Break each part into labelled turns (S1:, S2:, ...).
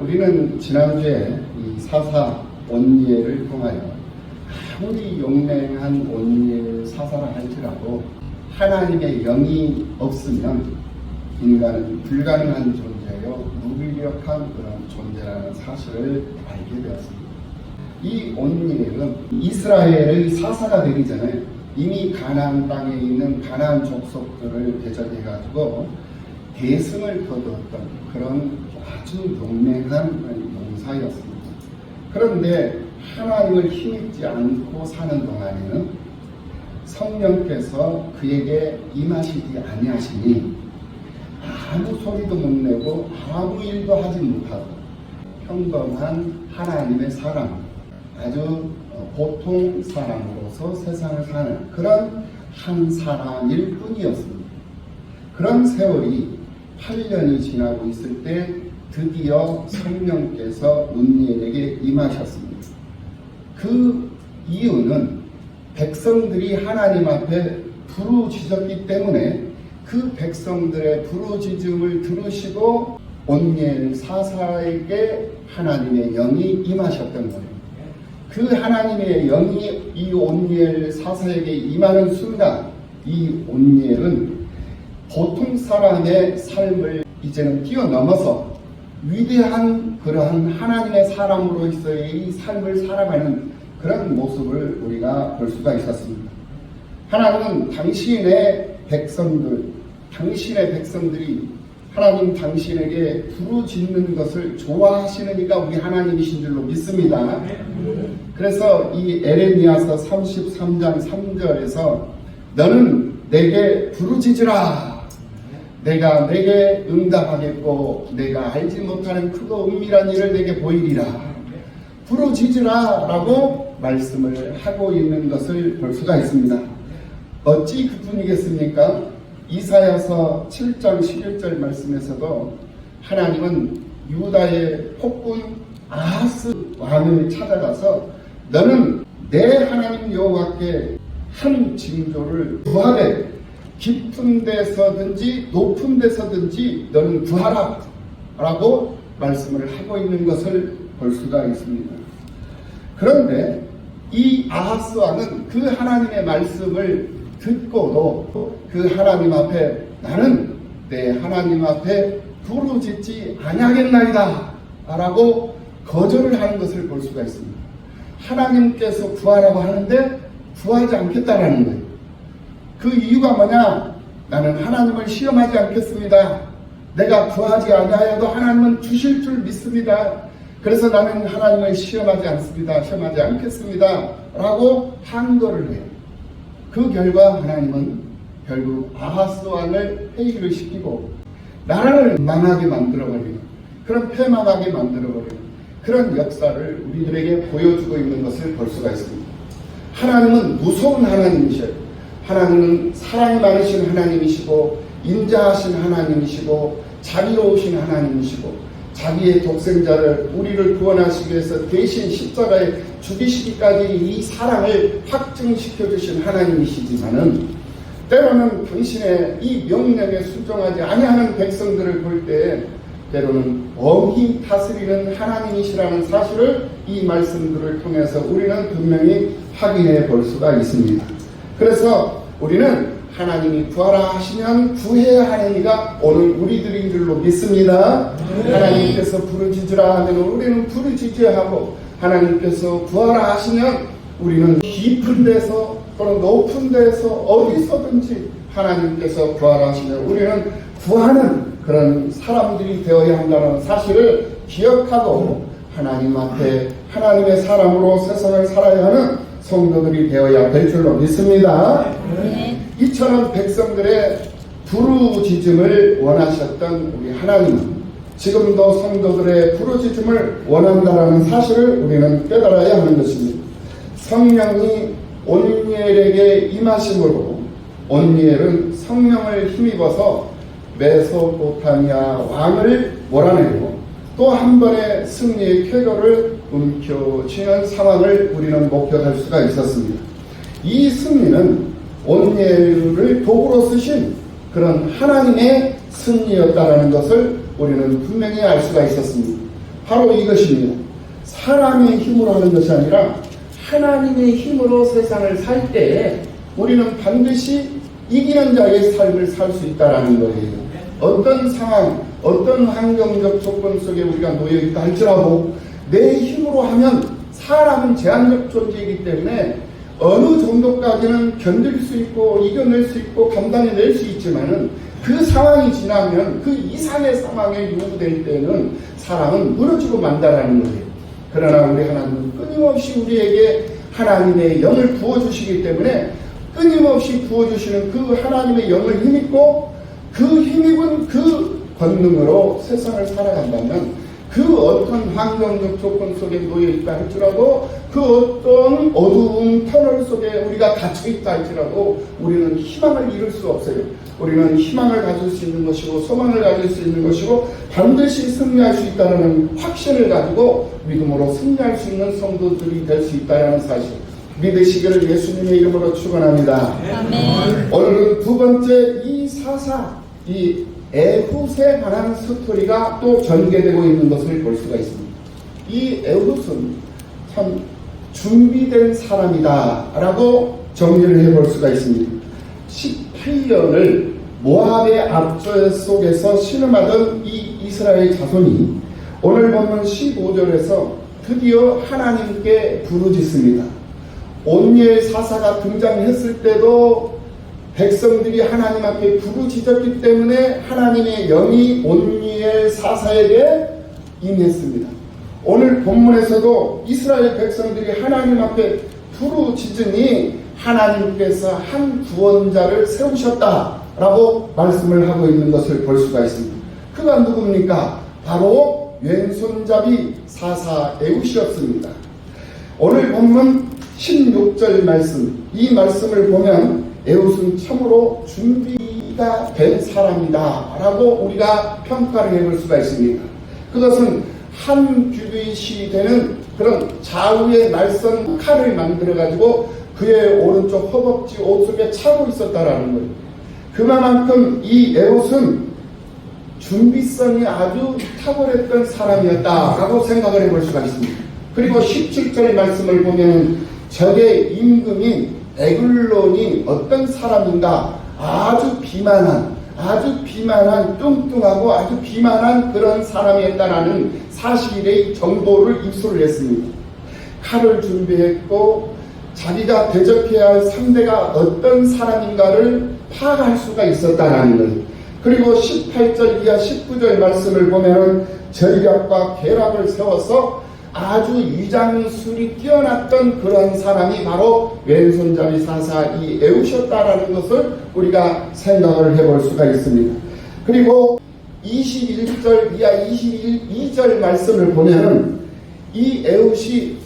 S1: 우리는 지난주에 이 사사 온니엘을 통하여 아무리 용맹한 온니엘 사사라 할지라도 하나님의 영이 없으면 인간은 불가능한 존재요, 무기력한 그런 존재라는 사실을 알게 되었습니다. 이 온니엘은 이스라엘의 사사가 되기 전에 이미 가나안 땅에 있는 가나안 족속들을 대적해가지고 대승을 거두었던 그런 아주 용맹한 용사였습니다. 그런데 하나님을 힘입지 않고 사는 동안에는 성령께서 그에게 임하시지 아니하시니 아무 소리도 못 내고 아무 일도 하지 못하고 평범한 하나님의 사람, 아주 보통 사람으로서 세상을 사는 그런 한 사람일 뿐이었습니다. 그런 세월이 8년이 지나고 있을 때 드디어 성령께서 온니엘에게 임하셨습니다. 그 이유는 백성들이 하나님 앞에 부르짖었기 때문에 그 백성들의 부르짖음을 들으시고 온니엘 사사에게 하나님의 영이 임하셨던 거예요. 그 하나님의 영이 이 온니엘 사사에게 임하는 순간 이 온니엘은 보통 사람의 삶을 이제는 뛰어넘어서 위대한 그러한 하나님의 사람으로서의 삶을 살아가는 그런 모습을 우리가 볼 수가 있었습니다. 하나님은 당신의 백성들이 하나님 당신에게 부르짖는 것을 좋아하시는 이가 우리 하나님이신 줄로 믿습니다. 그래서 이 에레미야서 33장 3절에서 너는 내게 부르짖으라. 내가 내게 응답하겠고 내가 알지 못하는 크고 은밀한 일을 내게 보이리라. 부르짖으라 라고 말씀을 하고 있는 것을 볼 수가 있습니다. 어찌 그뿐이겠습니까? 이사야서 7장 11절 말씀에서도 하나님은 유다의 폭군 아하스 왕을 찾아가서 너는 내 하나님 여호와께 한 징조를 구하래. 깊은 데서든지 높은 데서든지 너는 구하라 라고 말씀을 하고 있는 것을 볼 수가 있습니다. 그런데 이 아하스 왕은 그 하나님의 말씀을 듣고도 그 하나님 앞에 나는 내 하나님 앞에 부르짖지 아니하겠나이다 라고 거절을 하는 것을 볼 수가 있습니다. 하나님께서 구하라고 하는데 구하지 않겠다라는 거예요. 그 이유가 뭐냐? 나는 하나님을 시험하지 않겠습니다. 내가 구하지 아니하여도 하나님은 주실 줄 믿습니다. 그래서 나는 하나님을 시험하지 않겠습니다 라고 항거를 해요. 그 결과 하나님은 결국 아하스 왕을 회의를 시키고 나라를 망하게 만들어버리는, 그런 패망하게 만들어버리는 그런 역사를 우리들에게 보여주고 있는 것을 볼 수가 있습니다. 하나님은 무서운 하나님이셔요. 하나님은 사랑이 많으신 하나님이시고 인자하신 하나님이시고 자비로우신 하나님이시고 자기의 독생자를 우리를 구원하시기 위해서 대신 십자가에 죽이시기까지 이 사랑을 확증시켜 주신 하나님이시지만은 때로는 당신의 이 명령에 순종하지 아니하는 백성들을 볼 때 때로는 엄히 다스리는 하나님이시라는 사실을 이 말씀들을 통해서 우리는 분명히 확인해 볼 수가 있습니다. 그래서 우리는 하나님이 구하라 하시면 구해야 하는 이가 오늘 우리들인 줄로 믿습니다. 하나님께서 부르짖으라 하면 우리는 부르짖어야 하고 하나님께서 구하라 하시면 우리는 깊은 데서 또는 높은 데서 어디서든지 하나님께서 구하라 하시면 우리는 구하는 그런 사람들이 되어야 한다는 사실을 기억하고 하나님 앞에 하나님의 사람으로 세상을 살아야 하는 성도들이 되어야 될 줄로 믿습니다. 이처럼 백성들의 부르짖음을 원하셨던 우리 하나님은 지금도 성도들의 부르짖음을 원한다는 사실을 우리는 깨달아야 하는 것입니다. 성령이 온니엘에게 임하심으로 온니엘은 성령을 힘입어서 메소포타미아 왕을 몰아내고 또 한 번의 승리의 쾌거를 움켜쥐는 상황을 우리는 목격할 수가 있었습니다. 이 승리는 온니엘을 도구로 쓰신 그런 하나님의 승리였다라는 것을 우리는 분명히 알 수가 있었습니다. 바로 이것입니다. 사람의 힘으로 하는 것이 아니라 하나님의 힘으로 세상을 살 때에 우리는 반드시 이기는 자의 삶을 살 수 있다는 거예요. 어떤 상황, 어떤 환경적 조건 속에 우리가 놓여있다 할지라도 내 힘으로 하면 사람은 제한적 존재이기 때문에 어느 정도까지는 견딜 수 있고 이겨낼 수 있고 감당해낼 수 있지만은 그 상황이 지나면 그 이상의 상황에 요구될 때는 사람은 무너지고 만다라는 거예요. 그러나 우리 하나님은 끊임없이 우리에게 하나님의 영을 부어주시기 때문에 끊임없이 부어주시는 그 하나님의 영을 힘입고 그 힘입은 그 권능으로 세상을 살아간다면 그 어떤 환경적 조건 속에 놓여있다 할지라도 그 어떤 어두운 터널 속에 우리가 갇혀있다 할지라도 우리는 희망을 잃을 수 없어요. 우리는 희망을 가질 수 있는 것이고 소망을 가질 수 있는 것이고 반드시 승리할 수 있다는 확신을 가지고 믿음으로 승리할 수 있는 성도들이 될 수 있다는 사실 믿으시기를 예수님의 이름으로 축원합니다. 아멘. 오늘은 두 번째 이 사사 이 에훗에 관한 스토리가 또 전개되고 있는 것을 볼 수가 있습니다. 이 에훗은 참 준비된 사람이다 라고 정리를 해볼 수가 있습니다. 18년을 모압의 압제 속에서 신음하던 이 이스라엘 자손이 오늘 보면 15절에서 드디어 하나님께 부르짖습니다. 온니엘 사사가 등장했을 때도 백성들이 하나님 앞에 부르짖었기 때문에 하나님의 영이 온니엘 사사에게 임했습니다. 오늘 본문에서도 이스라엘 백성들이 하나님 앞에 부르짖으니 하나님께서 한 구원자를 세우셨다라고 말씀을 하고 있는 것을 볼 수가 있습니다. 그가 누굽니까? 바로 왼손잡이 사사 에훗이었습니다. 오늘 본문 16절 말씀, 이 말씀을 보면 에훗은 참으로 준비가 된 사람이다 라고 우리가 평가를 해볼 수가 있습니다. 그것은 한 규빗이 되는 그런 좌우의 날선 칼을 만들어 가지고 그의 오른쪽 허벅지 옷 속에 차고 있었다라는 거예요. 그만큼 이 에훗은 준비성이 아주 탁월했던 사람이었다라고 생각을 해볼 수가 있습니다. 그리고 17절 말씀을 보면 적의 임금인 에글론이 어떤 사람인가? 아주 비만한 뚱뚱하고 아주 비만한 그런 사람이었다라는 사실의 정보를 입수를 했습니다. 칼을 준비했고 자기가 대적해야 할 상대가 어떤 사람인가를 파악할 수가 있었다라는 거예요. 그리고 18절 이하 19절 말씀을 보면 전략과 계략을 세워서 아주 위장술이 뛰어났던 그런 사람이 바로 왼손잡이 사사 이 에훗이었다라는 것을 우리가 생각을 해볼 수가 있습니다. 그리고 21절 이하 22절 말씀을 보면 이 에훗이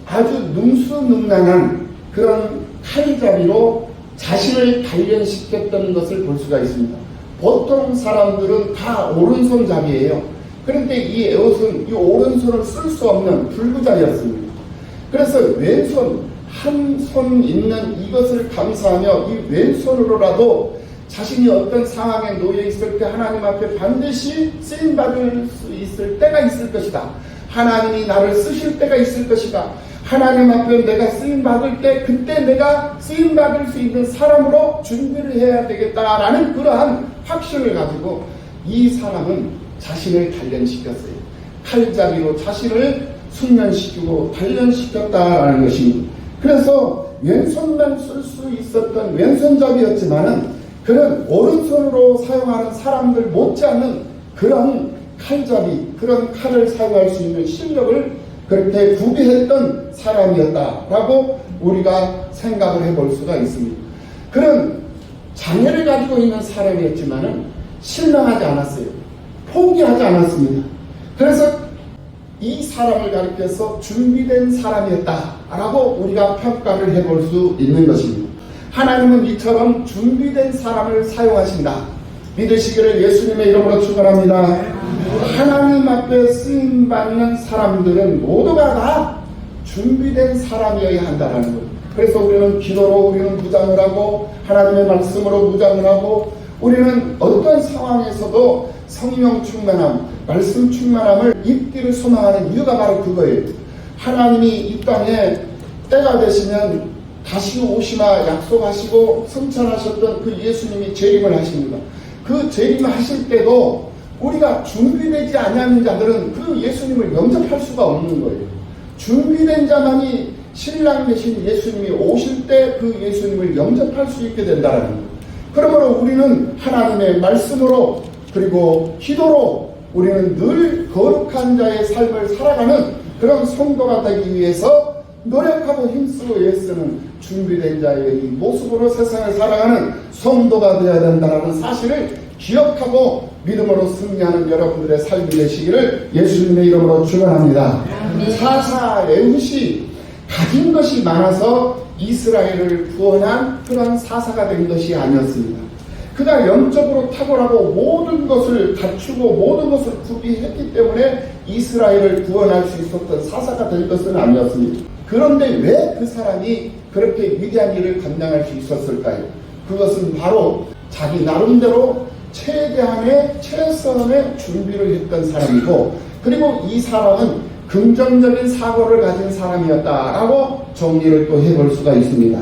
S1: 아주 능수능란한 그런 칼잡이로 자신을 단련시켰던 것을 볼 수가 있습니다. 보통 사람들은 다 오른손잡이에요. 그런데 이 에훗은 이 오른손을 쓸 수 없는 불구자였습니다. 그래서 왼손 한 손 있는 이것을 감사하며 이 왼손으로라도 자신이 어떤 상황에 놓여 있을 때 하나님 앞에 반드시 쓰임받을 수 있을 때가 있을 것이다. 하나님이 나를 쓰실 때가 있을 것이다. 하나님 앞에 내가 쓰임받을 때 그때 내가 쓰임받을 수 있는 사람으로 준비를 해야 되겠다라는 그러한 확신을 가지고 이 사람은 자신을 단련시켰어요. 칼잡이로 자신을 숙련시키고 단련시켰다라는 것입니다. 그래서 왼손만 쓸 수 있었던 왼손잡이였지만은 그런 오른손으로 사용하는 사람들 못지않은 그런 칼잡이, 그런 칼을 사용할 수 있는 실력을 그렇게 구비했던 사람이었다라고 우리가 생각을 해볼 수가 있습니다. 그런 장애를 가지고 있는 사람이었지만은 실망하지 않았어요. 포기하지 않았습니다. 그래서 이 사람을 가리켜서 준비된 사람이었다라고 우리가 평가를 해볼 수 있는 것입니다. 하나님은 이처럼 준비된 사람을 사용하신다. 믿으시기를 예수님의 이름으로 축원합니다. 하나님 앞에 쓰임받는 사람들은 모두가 다 준비된 사람이어야 한다는 것. 그래서 우리는 기도로 우리는 무장을 하고 하나님의 말씀으로 무장을 하고 우리는 어떤 상황에서도 성령 충만함, 말씀 충만함을 입기를 소망하는 이유가 바로 그거예요. 하나님이 이 땅에 때가 되시면 다시 오시마 약속하시고 성찬하셨던 그 예수님이 재림을 하십니다. 그 재림을 하실 때도 우리가 준비되지 아니하는 자들은 그 예수님을 영접할 수가 없는 거예요. 준비된 자만이 신랑 되신 예수님이 오실 때 그 예수님을 영접할 수 있게 된다는 거예요. 그러므로 우리는 하나님의 말씀으로 그리고 기도로 우리는 늘 거룩한 자의 삶을 살아가는 그런 성도가 되기 위해서 노력하고 힘쓰고 애쓰는 준비된 자의 이 모습으로 세상을 살아가는 성도가 되어야 된다는 사실을 기억하고 믿음으로 승리하는 여러분들의 삶이 되시기를 예수님의 이름으로 축원합니다. 사사 에훗이 가진 것이 많아서 이스라엘을 구원한 그런 사사가 된 것이 아니었습니다. 그가 영적으로 탁월하고 모든 것을 갖추고 모든 것을 구비했기 때문에 이스라엘을 구원할 수 있었던 사사가 될 것은 아니었습니다. 그런데 왜 그 사람이 그렇게 위대한 일을 감당할 수 있었을까요? 그것은 바로 자기 나름대로 최대한의 최선의 준비를 했던 사람이고, 그리고 이 사람은 긍정적인 사고를 가진 사람이었다라고 정리를 또 해볼 수가 있습니다.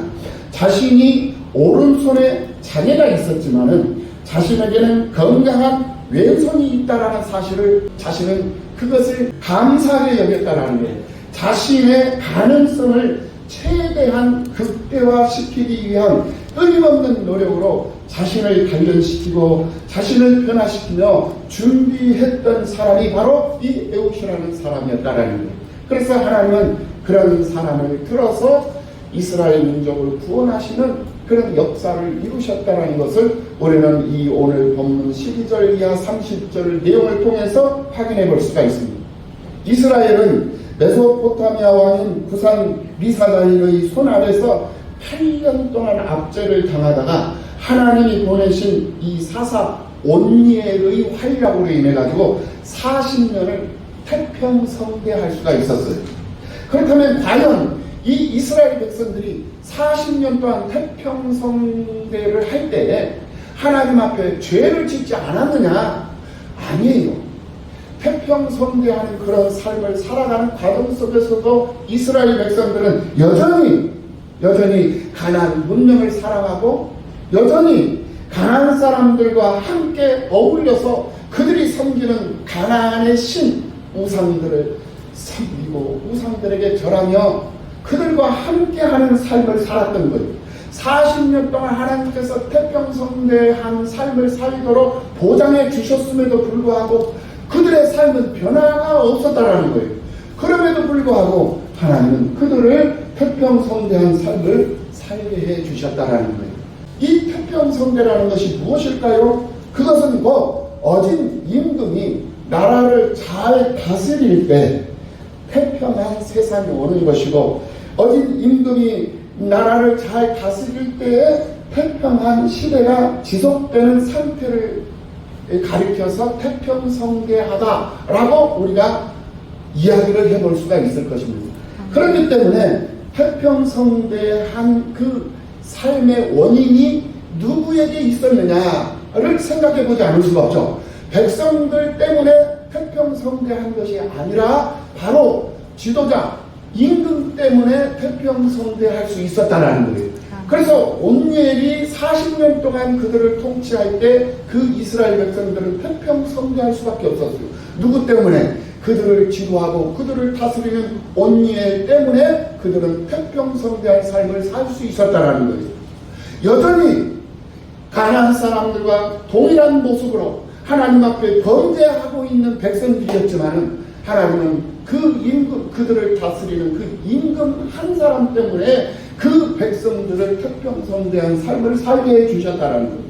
S1: 자신이 오른손에 장애가 있었지만은 자신에게는 건강한 왼손이 있다라는 사실을 자신은 그것을 감사하게 여겼다라는 거예요. 자신의 가능성을 최대한 극대화시키기 위한 끊임없는 노력으로 자신을 단련시키고 자신을 변화시키며 준비했던 사람이 바로 이 에훗이라는 사람이었다라는 거예요. 그래서 하나님은 그런 사람을 들어서 이스라엘 민족을 구원하시는 그런 역사를 이루셨다는 것을 우리는 이 오늘 본문 12절 이하 30절 내용을 통해서 확인해 볼 수가 있습니다. 이스라엘은 메소포타미아 왕인 구산 리사다인의 손 아래서 8년 동안 압제를 당하다가 하나님이 보내신 이 사사 온니엘의 활약으로 인해 가지고 40년을 태평성대할 수가 있었어요. 그렇다면 과연 이 이스라엘 백성들이 40년 동안 태평성대를 할 때 하나님 앞에 죄를 짓지 않았느냐? 아니에요. 태평성대하는 그런 삶을 살아가는 과정 속에서도 이스라엘 백성들은 여전히 가나안 문명을 사랑하고 여전히 가나안 사람들과 함께 어울려서 그들이 섬기는 가나안의 신 우상들을 섬기고 우상들에게 절하며 그들과 함께하는 삶을 살았던 거예요. 40년 동안 하나님께서 태평성대한 삶을 살도록 보장해 주셨음에도 불구하고 그들의 삶은 변화가 없었다라는 거예요. 그럼에도 불구하고 하나님은 그들을 태평성대한 삶을 살게 해 주셨다라는 거예요. 이 태평성대라는 것이 무엇일까요? 그것은 어진 임금이 나라를 잘 다스릴 때 태평한 세상이 오는 것이고, 어진 임금이 나라를 잘 다스릴 때에 태평한 시대가 지속되는 상태를 가리켜서 태평성대하다라고 우리가 이야기를 해볼 수가 있을 것입니다. 그렇기 때문에 태평성대한 그 삶의 원인이 누구에게 있었느냐를 생각해 보지 않을 수가 없죠. 백성들 때문에 태평성대한 것이 아니라 바로 지도자 임금 때문에 태평성대할 수 있었다는 거예요. 그래서 온니엘이 40년 동안 그들을 통치할 때 그 이스라엘 백성들은 태평성대할 수밖에 없었어요. 누구 때문에? 그들을 지도하고 그들을 다스리는 온니엘 때문에 그들은 태평성대한 삶을 살 수 있었다는 거예요. 여전히 가나안 사람들과 동일한 모습으로 하나님 앞에 범죄하고 있는 백성들이었지만은 하나님은 그 임금, 그들을 다스리는 그 임금 한 사람 때문에 그 백성들을 태평성대한 삶을 살게 해주셨다는 거예요.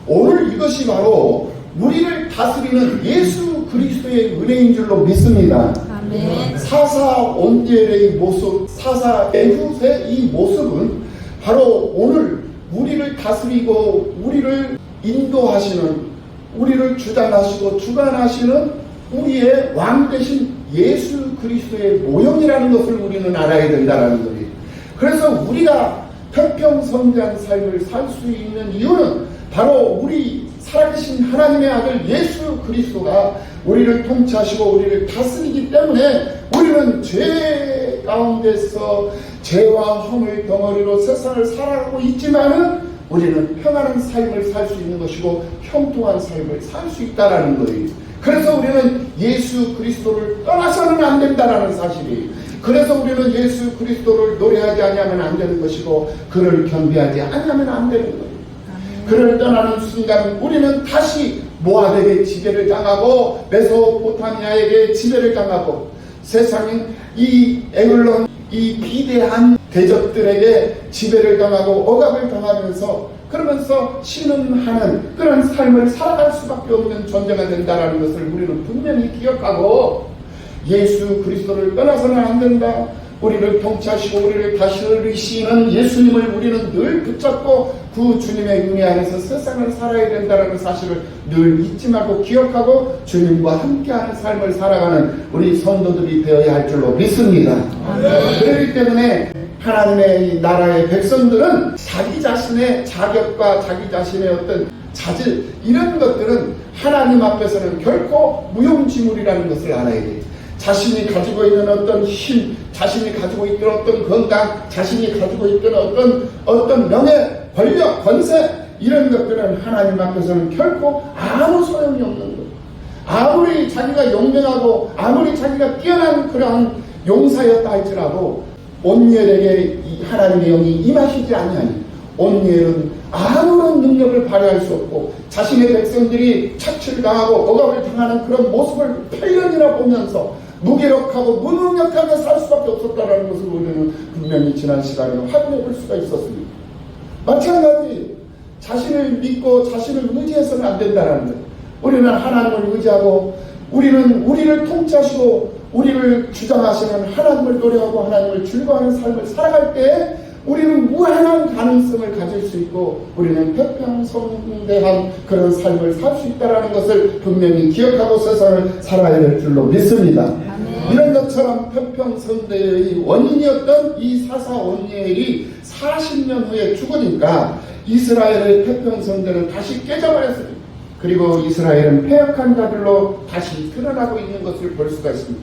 S1: 오늘 이것이 바로 우리를 다스리는 예수 그리스도의 은혜인 줄로 믿습니다. 아멘. 사사 온니엘의 모습, 사사 에훗의 이 모습은 바로 오늘 우리를 다스리고 우리를 인도하시는, 우리를 주장하시고 주관하시는 우리의 왕 되신 예수 그리스도의 모형이라는 것을 우리는 알아야 된다는 거예요. 그래서 우리가 태평성대한 삶을 살 수 있는 이유는 바로 우리 살아계신 하나님의 아들 예수 그리스도가 우리를 통치하시고 우리를 다스리기 때문에 우리는 죄 가운데서 죄와 허물 덩어리로 세상을 살아가고 있지만은 우리는 평안한 삶을 살 수 있는 것이고 형통한 삶을 살 수 있다라는 거예요. 그래서 우리는 예수 그리스도를 떠나서는 안 된다라는 사실이에요. 그래서 우리는 예수 그리스도를 노래하지 아니하면 안 되는 것이고 그를 경배하지 아니하면 안 되는 거예요. 그를 떠나는 순간 우리는 다시 모압에게 지배를 당하고 메소포타미아에게 지배를 당하고 세상인 이 에글론 이 비대한 대적들에게 지배를 당하고 억압을 당하면서 그러면서 신음하는 그런 삶을 살아갈 수밖에 없는 존재가 된다는 것을 우리는 분명히 기억하고 예수 그리스도를 떠나서는 안 된다. 우리를 통치하시고 우리를 다스리시는 예수님을 우리는 늘 붙잡고 그 주님의 은혜 안에서 세상을 살아야 된다는 사실을 늘 잊지 말고 기억하고 주님과 함께하는 삶을 살아가는 우리 성도들이 되어야 할 줄로 믿습니다. 그렇기 때문에 하나님의 이 나라의 백성들은 자기 자신의 자격과 자기 자신의 어떤 자질 이런 것들은 하나님 앞에서는 결코 무용지물이라는 것을 알아야 돼요. 자신이 가지고 있는 어떤 힘, 자신이 가지고 있던 어떤 건강, 자신이 가지고 있던 어떤 명예, 권력, 권세 이런 것들은 하나님 앞에서는 결코 아무 소용이 없는 거예요. 아무리 자기가 용맹하고 아무리 자기가 뛰어난 그러한 용사였다 할지라도 온유엘에게 하나님의 영이 임하시지 아니하니 온유엘은 아무런 능력을 발휘할 수 없고 자신의 백성들이 착취를 당하고 억압을 당하는 그런 모습을 8년이나 보면서 무기력하고 무능력하게 살 수밖에 없었다는 것을 우리는 분명히 지난 시간에 확인해 볼 수가 있었습니다. 마찬가지 자신을 믿고 자신을 의지해서는 안 된다는 거예요. 우리는 하나님을 의지하고 우리는 우리를 통치하시고 우리를 주장하시는 하나님을 노래하고 하나님을 즐거워하는 삶을 살아갈 때 우리는 무한한 가능성을 가질 수 있고 우리는 태평성대한 그런 삶을 살 수 있다는 것을 분명히 기억하고 세상을 살아야 될 줄로 믿습니다. 이런 것처럼 태평성대의 원인이었던 이 사사 온니엘이 40년 후에 죽으니까 이스라엘의 태평성대는 다시 깨져버렸습니다. 그리고 이스라엘은 패역한 자들로 다시 드러나고 있는 것을 볼 수가 있습니다.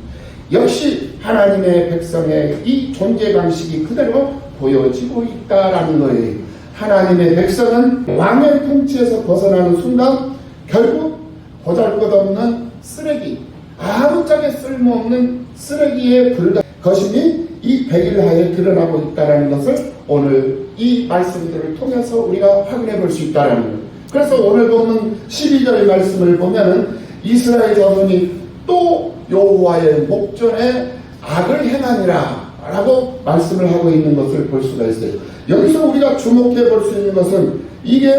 S1: 역시 하나님의 백성의 이 존재 방식이 그대로 보여지고 있다라는 거예요. 하나님의 백성은 왕의 통치에서 벗어나는 순간 결국 보잘것없는 쓰레기, 아무짝에 쓸모없는 쓰레기에 불과한 것임이 이 백일하에 드러나고 있다는 것을 오늘 이 말씀들을 통해서 우리가 확인해 볼 수 있다는 거예요. 그래서 오늘 보면 12절 말씀을 보면은 이스라엘 자손이 또 여호와의 목전에 악을 행하니라 라고 말씀을 하고 있는 것을 볼 수가 있어요. 여기서 우리가 주목해 볼 수 있는 것은 이게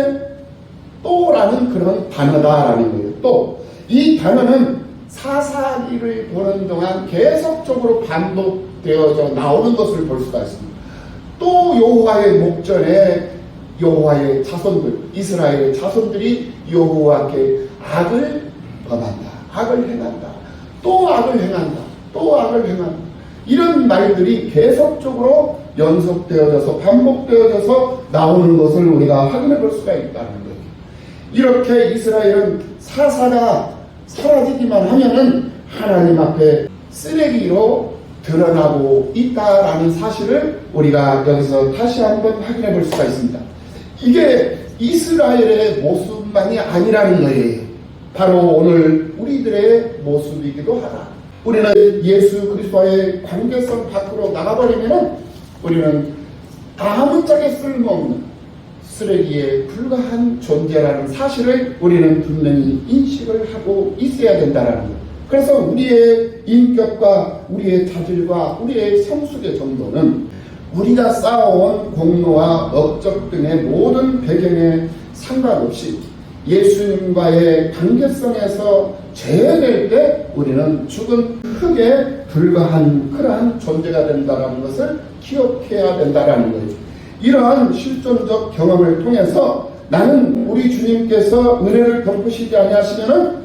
S1: 또라는 그런 단어다라는 거예요. 또 이 단어는 사사기를 보는 동안 계속적으로 반복되어져 나오는 것을 볼 수가 있습니다. 또 여호와의 목전에 여호와의 자손들, 이스라엘의 자손들이 여호와께 악을 범한다, 악을 행한다, 또 악을 행한다, 또 악을 행한다. 이런 말들이 계속적으로 연속되어져서 반복되어져서 나오는 것을 우리가 확인해 볼 수가 있다는 거예요. 이렇게 이스라엘은 사사가 사라지기만 하면은 하나님 앞에 쓰레기로 드러나고 있다라는 사실을 우리가 여기서 다시 한번 확인해 볼 수가 있습니다. 이게 이스라엘의 모습만이 아니라는 거예요. 바로 오늘 우리들의 모습이기도 하다. 우리는 예수 그리스도와의 관계성 밖으로 나가버리면 우리는 아무짝에 쓸모없는 쓰레기에 불과한 존재라는 사실을 우리는 분명히 인식을 하고 있어야 된다는 거예요. 그래서 우리의 인격과 우리의 자질과 우리의 성숙의 정도는 우리가 쌓아온 공로와 업적 등의 모든 배경에 상관없이 예수님과의 관계성에서 제외될 때 우리는 죽은 흙에 불과한 그러한 존재가 된다는 것을 기억해야 된다는 거예요. 이러한 실존적 경험을 통해서 나는 우리 주님께서 은혜를 덮으시지 아니하시면은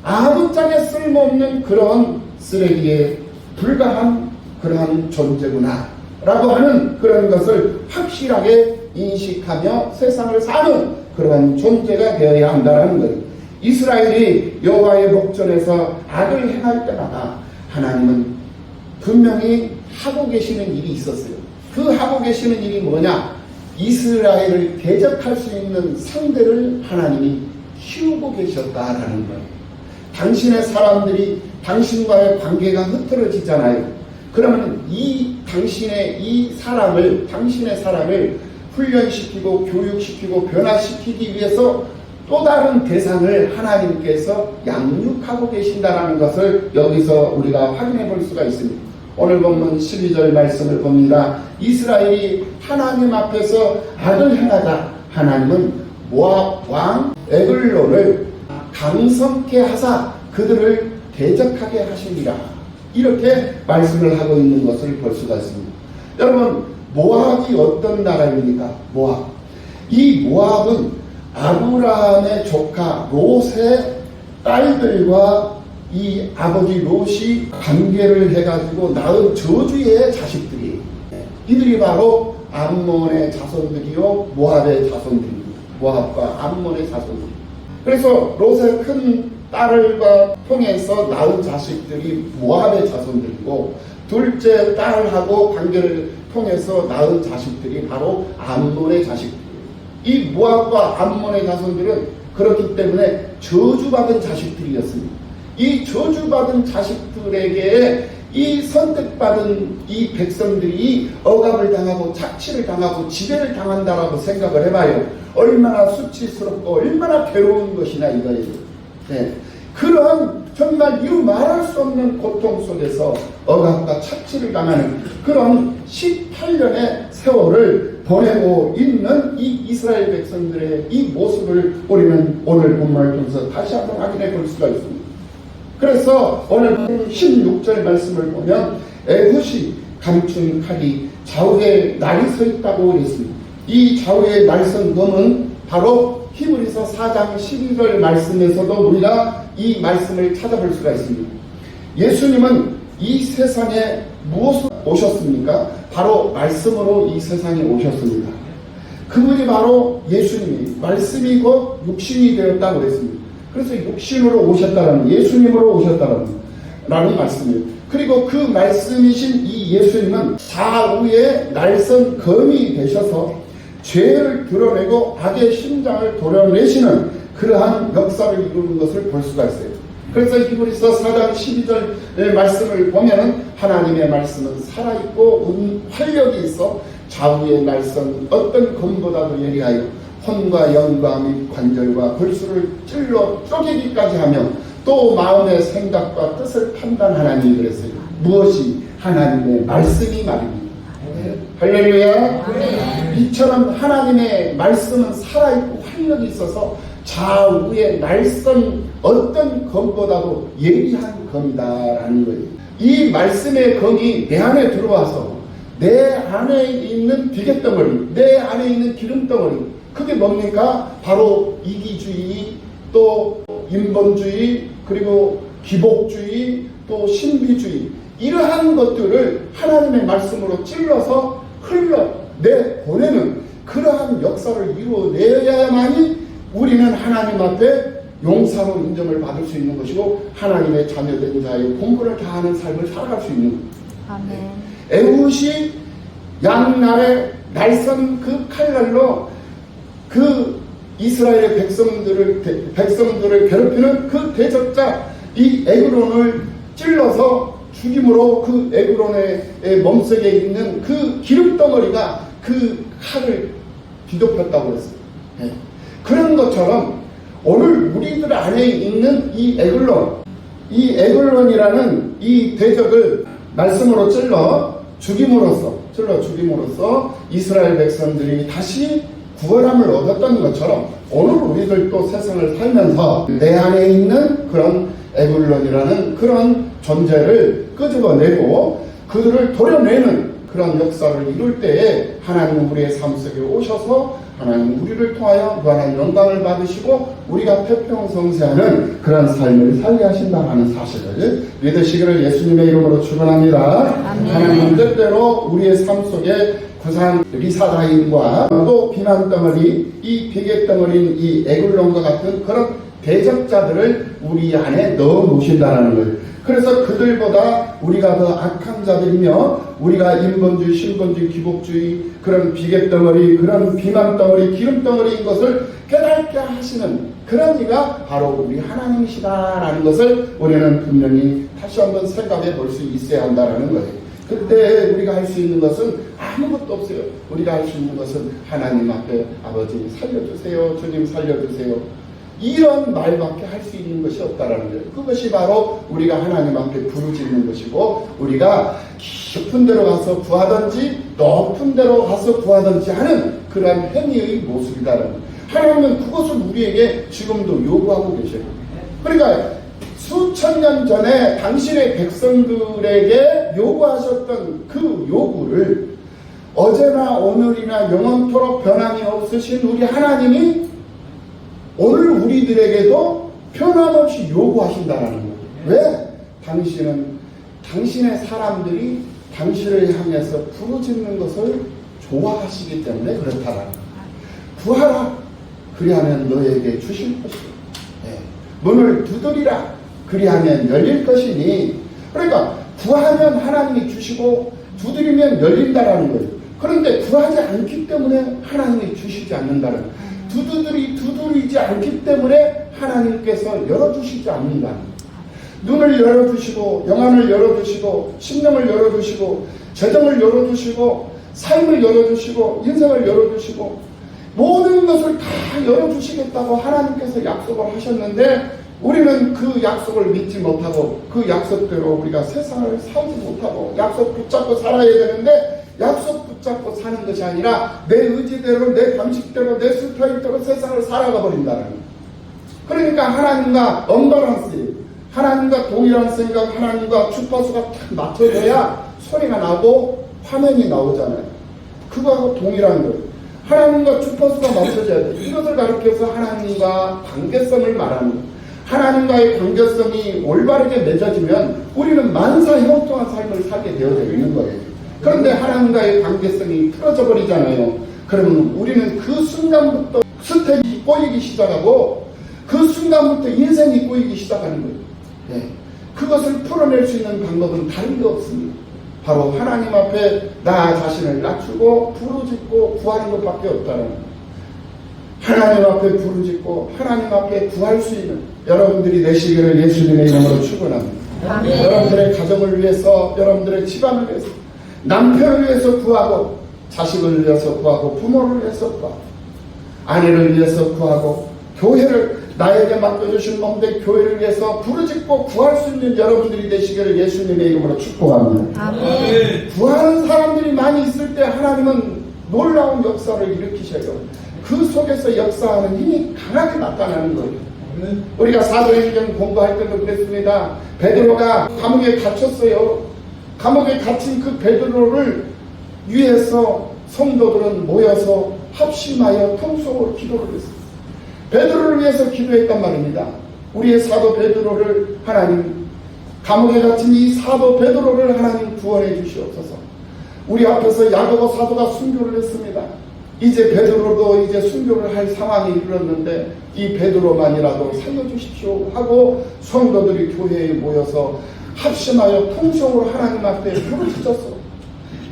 S1: 아무짝에 쓸모없는 그런 쓰레기에 불과한 그러한 존재구나 라고 하는 그런 것을 확실하게 인식하며 세상을 사는 그러한 존재가 되어야 한다는 거예요. 이스라엘이 여호와의 목전에서 악을 행할 때마다 하나님은 분명히 하고 계시는 일이 있었어요. 그 하고 계시는 일이 뭐냐? 이스라엘을 대적할 수 있는 상대를 하나님이 키우고 계셨다라는 거예요. 당신의 사람들이 당신과의 관계가 흐트러지잖아요. 그러면 당신의 사람을 훈련시키고 교육시키고 변화시키기 위해서 또 다른 대상을 하나님께서 양육하고 계신다는 것을 여기서 우리가 확인해 볼 수가 있습니다. 오늘 본문 12절 말씀을 봅니다. 이스라엘이 하나님 앞에서 악을 행하자 하나님은 모압 왕 에글론을 강성케 하사 그들을 대적하게 하시니라. 이렇게 말씀을 하고 있는 것을 볼 수가 있습니다. 여러분, 모압이 어떤 나라입니까? 모압. 이 모압은 아브라함의 조카 롯의 딸들과 이 아버지 롯이 관계를 해가지고 낳은 저주의 자식들이, 이들이 바로 암몬의 자손들이요 모압의 자손들입니다. 모압과 암몬의 자손들. 그래서 롯의 큰 딸과 통해서 낳은 자식들이 모압의 자손들이고, 둘째 딸하고 관계를 통해서 낳은 자식들이 바로 암몬의 자식들이에요. 이 모압과 암몬의 자손들은 그렇기 때문에 저주받은 자식들이었습니다. 이 저주받은 자식들에게 이 선택받은 이 백성들이 억압을 당하고 착취를 당하고 지배를 당한다라고 생각을 해봐요. 얼마나 수치스럽고 얼마나 괴로운 것이냐 이거예요. 네. 그런 정말 이루 말할 수 없는 고통 속에서 억압과 착취를 당하는 그런 18년의 세월을 보내고 있는 이 이스라엘 백성들의 이 모습을 우리는 오늘 본문을 통해서 다시 한번 확인해 볼 수가 있습니다. 그래서 오늘 16절 말씀을 보면 에굿이 감춘 칼이 좌우에 날이 서 있다고 그랬습니다. 이 좌우에 날 선 검은 바로 히브리서 4장 12절 말씀에서도 우리가 이 말씀을 찾아볼 수가 있습니다. 예수님은 이 세상에 무엇으로 오셨습니까? 바로 말씀으로 이 세상에 오셨습니다. 그분이 바로 예수님이 말씀이 곧 육신이 되었다고 했습니다. 그래서 육신으로 오셨다는, 예수님으로 오셨다는 말씀이에요. 그리고 그 말씀이신 이 예수님은 좌우에 날선 검이 되셔서 죄를 드러내고 악의 심장을 도려내시는 그러한 역사를 이루는 것을 볼 수가 있어요. 그래서 히브리서 4장 12절 말씀을 보면은 하나님의 말씀은 살아있고 활력이 있어 좌우에 날선 어떤 검보다도 예리하여 혼과 영과 및 관절과 골수를 찔러 쪼개기까지 하며 또 마음의 생각과 뜻을 판단하나니 그랬어요. 무엇이? 하나님의 말씀이 말입니다. 네. 할렐루야. 네. 이처럼 하나님의 말씀은 살아있고 활력이 있어서 좌우에 날선 어떤 검보다도 예리한 검이다라는 거예요. 이 말씀의 검이 내 안에 들어와서 내 안에 있는 비계덩어리, 내 안에 있는 기름덩어리, 그게 뭡니까? 바로 이기주의, 또 인본주의, 그리고 기복주의, 또 신비주의, 이러한 것들을 하나님의 말씀으로 찔러서 흘러내보내는 그러한 역사를 이루어내야만이 우리는 하나님 앞에 용사로 인정을 받을 수 있는 것이고 하나님의 자녀된 자의 본분을 다하는 삶을 살아갈 수 있는 거예요. 에훗이 양날에 날선 그 칼날로 그 이스라엘의 백성들을 괴롭히는 그 대적자 이 에글론을 찔러서 죽임으로 그 에글론의 몸속에 있는 그 기름덩어리가 그 칼을 뒤덮였다고 했어요. 네. 그런 것처럼 오늘 우리들 안에 있는 이 에글론이라는 이 대적을 말씀으로 찔러 죽임으로써 이스라엘 백성들이 다시 구원함을 얻었던 것처럼 오늘 우리들도 세상을 살면서 내 안에 있는 그런 에글론이라는 그런 존재를 끄집어내고 그들을 도려내는 그런 역사를 이룰 때에 하나님은 우리의 삶 속에 오셔서 하나님 우리를 통하여 무한한 영광을 받으시고 우리가 태평성세하는 그런 삶을 살게 하신다는 사실을 믿으시기를 예수님의 이름으로 축원합니다. 하나님 뜻대로 우리의 삶 속에 부산 리사다임과 또 비난덩어리, 이 비계덩어리인 이 에굴론과 같은 그런 대적자들을 우리 안에 넣어 놓으신다는 거예요. 그래서 그들보다 우리가 더 악한 자들이며 우리가 인본주의, 신본주의, 기복주의, 그런 비계덩어리, 그런 비난덩어리, 기름덩어리인 것을 깨닫게 하시는 그런 이가 바로 우리 하나님이시다라는 것을 우리는 분명히 다시 한번 생각해 볼 수 있어야 한다는 거예요. 그때 우리가 할 수 있는 것은 아무것도 없어요. 우리가 할 수 있는 것은 하나님 앞에 아버지 살려주세요, 주님 살려주세요, 이런 말밖에 할 수 있는 것이 없다라는 거예요. 그것이 바로 우리가 하나님 앞에 부르짖는 것이고, 우리가 깊은 데로 가서 구하든지 높은 데로 가서 구하든지 하는 그러한 행위의 모습이다라는 거예요. 하나님은 그것을 우리에게 지금도 요구하고 계셔요. 그러니까 수천 년 전에 당신의 백성들에게 요구하셨던 그 요구를 어제나 오늘이나 영원토록 변함이 없으신 우리 하나님이 오늘 우리들에게도 변함없이 요구하신다는 거예요. 왜? 당신은 당신의 사람들이 당신을 향해서 부르짖는 것을 좋아하시기 때문에 그렇다라는 거예요. 구하라, 그리하면 너에게 주실 것이다. 네. 문을 두드리라, 그리하면 열릴 것이니. 그러니까 구하면 하나님이 주시고 두드리면 열린다라는 거예요. 그런데 구하지 않기 때문에 하나님이 주시지 않는다는 거예요. 두드리지 않기 때문에 하나님께서 열어주시지 않는다. 눈을 열어주시고 영안을 열어주시고 심령을 열어주시고 재정을 열어주시고 삶을 열어주시고 인생을 열어주시고 모든 것을 다 열어주시겠다고 하나님께서 약속을 하셨는데, 우리는 그 약속을 믿지 못하고 그 약속대로 우리가 세상을 살지 못하고 약속 붙잡고 살아야 되는데, 약속 붙잡고 사는 것이 아니라 내 의지대로, 내 방식대로, 내 스타일대로 세상을 살아가 버린다는 거예요. 그러니까 하나님과 언밸런스, 하나님과 동일한 생각, 하나님과 주파수가 딱 맞춰져야 소리가 나고 화면이 나오잖아요. 그거하고 동일한 거예요. 하나님과 주파수가 맞춰져야 돼요. 이것을 가르쳐서 하나님과 관계성을 말하는 거예요. 하나님과의 관계성이 올바르게 맺어지면 우리는 만사 형통한 삶을 살게 되어져 있는 거예요. 그런데 하나님과의 관계성이 틀어져 버리잖아요. 그러면 우리는 그 순간부터 스텝이 꼬이기 시작하고 그 순간부터 인생이 꼬이기 시작하는 거예요. 네. 그것을 풀어낼 수 있는 방법은 다른 게 없습니다. 바로 하나님 앞에 나 자신을 낮추고 부르짖고 구하는 것밖에 없다는 거예요. 하나님 앞에 부르짖고 하나님 앞에 구할 수 있는 여러분들이 되시기를 예수님의 이름으로 축원합니다. 여러분들의 가정을 위해서, 여러분들의 집안을 위해서, 남편을 위해서 구하고, 자식을 위해서 구하고, 부모를 위해서 구하고, 아내를 위해서 구하고, 교회를 나에게 맡겨주신 몸된 교회를 위해서 부르짖고 구할 수 있는 여러분들이 되시기를 예수님의 이름으로 축복합니다. 아멘. 구하는 사람들이 많이 있을 때 하나님은 놀라운 역사를 일으키셔요. 그 속에서 역사하는 힘이 강하게 나타나는 거예요. 우리가 사도행전 공부할 때도 그랬습니다. 베드로가 감옥에 갇혔어요. 감옥에 갇힌 그 베드로를 위해서 성도들은 모여서 합심하여 통성으로 기도를 했어요. 베드로를 위해서 기도했단 말입니다. 우리의 사도 베드로를 하나님, 감옥에 갇힌 이 사도 베드로를 하나님 구원해 주시옵소서. 우리 앞에서 야고보 사도가 순교를 했습니다. 이제 베드로도 이제 순교를 할 상황이 이르렀는데 이 베드로만이라도 살려주십시오 하고 성도들이 교회에 모여서 합심하여 통성으로 하나님 앞에 부르짖었어.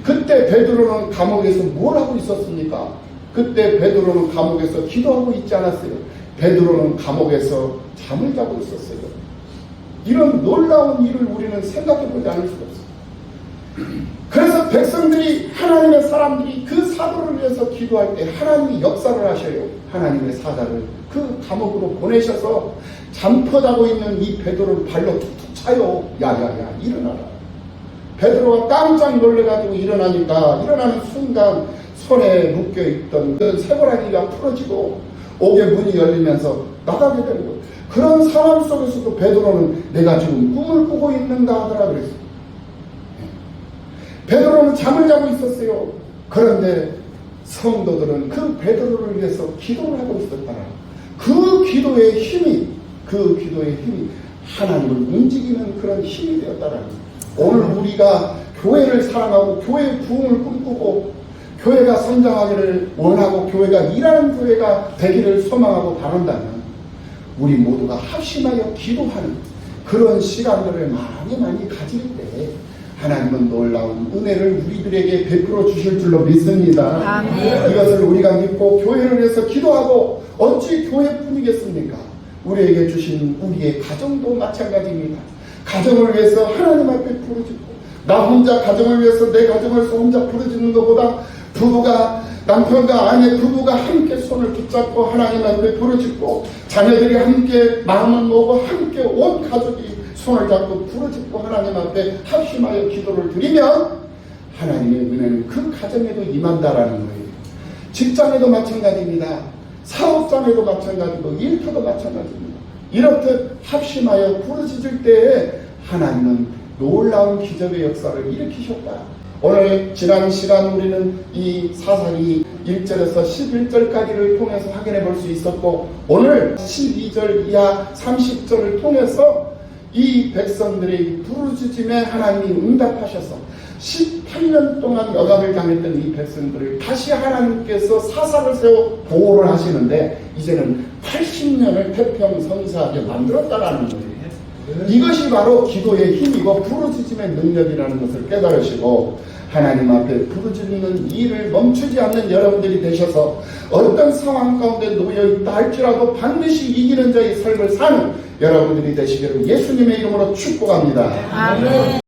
S1: 그때 베드로는 감옥에서 뭘 하고 있었습니까? 그때 베드로는 감옥에서 기도하고 있지 않았어요. 베드로는 감옥에서 잠을 자고 있었어요. 이런 놀라운 일을 우리는 생각해보지 않을 수가 없어요. 그래서 백성들이, 하나님의 사람들이 그 사도를 위해서 기도할 때 하나님이 역사를 하셔요. 하나님의 사자를 그 감옥으로 보내셔서 잠퍼 자고 있는 이 베드로를 발로 툭툭 차요. 야야야 일어나라. 베드로가 깜짝 놀래가지고 일어나는 순간 손에 묶여있던 그 쇠고라니가 풀어지고 옥의 문이 열리면서 나가게 되는 거예요. 그런 상황 속에서도 베드로는 내가 지금 꿈을 꾸고 있는가 하더라 그랬어요. 베드로는 잠을 자고 있었어요. 그런데 성도들은 그 베드로를 위해서 기도를 하고 있었다. 그 기도의 힘이 하나님을 움직이는 그런 힘이 되었다라는 거예요. 오늘 우리가 교회를 사랑하고 교회의 부흥을 꿈꾸고 교회가 성장하기를 원하고 교회가 일하는 교회가 되기를 소망하고 바란다면 우리 모두가 합심하여 기도하는 그런 시간들을 많이 가질 때 하나님은 놀라운 은혜를 우리들에게 베풀어 주실 줄로 믿습니다.
S2: 아멘.
S1: 이것을 우리가 믿고 교회를 위해서 기도하고 어찌 교회뿐이겠습니까? 우리에게 주신 우리의 가정도 마찬가지입니다. 가정을 위해서 하나님 앞에 부르짖고 나 혼자 가정을 위해서 내 가정을 혼자 부르짖는 것보다 부부가 남편과 아내 부부가 함께 손을 붙잡고 하나님 앞에 부르짖고 자녀들이 함께 마음을 모으고 함께 온 가족이 손을 잡고 부르짖고 하나님 앞에 합심하여 기도를 드리면 하나님의 은혜는 그 가정에도 임한다라는 거예요. 직장에도 마찬가지입니다. 사업장에도 마찬가지고 일터도 마찬가지입니다. 이렇게 합심하여 부르짖을 때에 하나님은 놀라운 기적의 역사를 일으키셨다. 오늘 지난 시간 우리는 이 사사기 1절에서 11절까지를 통해서 확인해 볼 수 있었고 오늘 12절 이하 30절을 통해서 이 백성들의 부르짖음에 하나님이 응답하셔서 18년 동안 억압을 당했던 이 백성들을 다시 하나님께서 사사를 세워 보호를 하시는데 이제는 80년을 태평성사하게 만들었다라는 거예요. 이것이 바로 기도의 힘이고 부르짖음의 능력이라는 것을 깨달으시고 하나님 앞에 부르짖는 일을 멈추지 않는 여러분들이 되셔서 어떤 상황 가운데 놓여있다 할지라도 반드시 이기는 자의 삶을 사는 여러분들이 되시기를 예수님의 이름으로 축복합니다.
S2: 아멘.